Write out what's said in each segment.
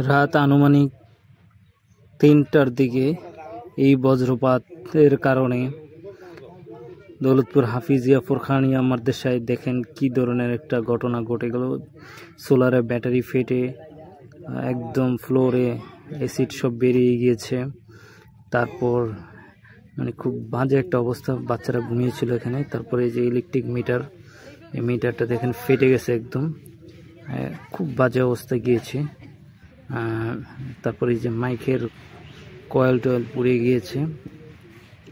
রাত আনুমানিক 3টার দিকে এই বজ্রপাতের কারণে দৌলতপুর হাফিজিয়া ফোরখানিয়া মাদ্রাসায় দেখেন কি ধরনের একটা ঘটনা ঘটে গেল। সোলারের ব্যাটারি ফেটে একদম ফ্লোরে অ্যাসিড সব বেরিয়ে গিয়েছে। তারপর মানে খুব বাজে একটা অবস্থা, বাচ্চারা ঘুমিয়েছিল এখানে। তারপরে এই যে ইলেকট্রিক মিটার, এই মিটারটা দেখেন ফেটে গেছে একদম, খুব বাজে অবস্থায় গিয়েছে। তারপরে এই যে মাইকের কয়েল টয়েল পুড়ে গিয়েছে,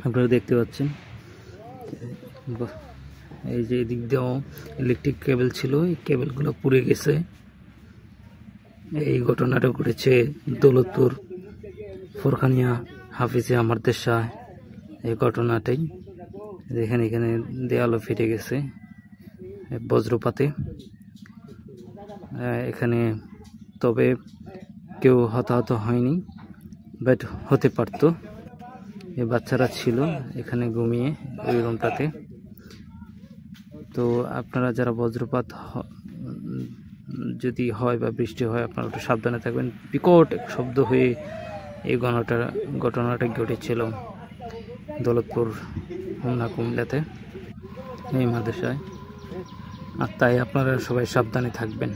আপনারা দেখতে পাচ্ছেন। এই যে এদিক দিয়েও ইলেকট্রিক কেবল ছিল, এই কেবলগুলো পুড়ে গেছে। এই ঘটনাটা ঘটেছে দৌলতপুর ফোরখানিয়া হাফিজিয়া মাদ্রাসা। এই ঘটনাটাই দেখেন, এখানে দেয়ালও ফেটে গেছে বজ্রপাতে এখানে। তবে কেউ হতাহত হয়নি, বাট হতে পারতো। এই বাচ্চারা ছিল এখানে ঘুমিয়ে ওই রুমটাতে। তো আপনারা যারা বজ্রপাত যদি হয় বা বৃষ্টি হয়, আপনারা একটু সাবধানে থাকবেন। বিকট শব্দ হয়ে এই ঘটনাটা ঘটেছিল দৌলতপুর হোমনা কুমিল্লাতে, এই মাদ্রাসায়। আর তাই আপনারা সবাই সাবধানে থাকবেন।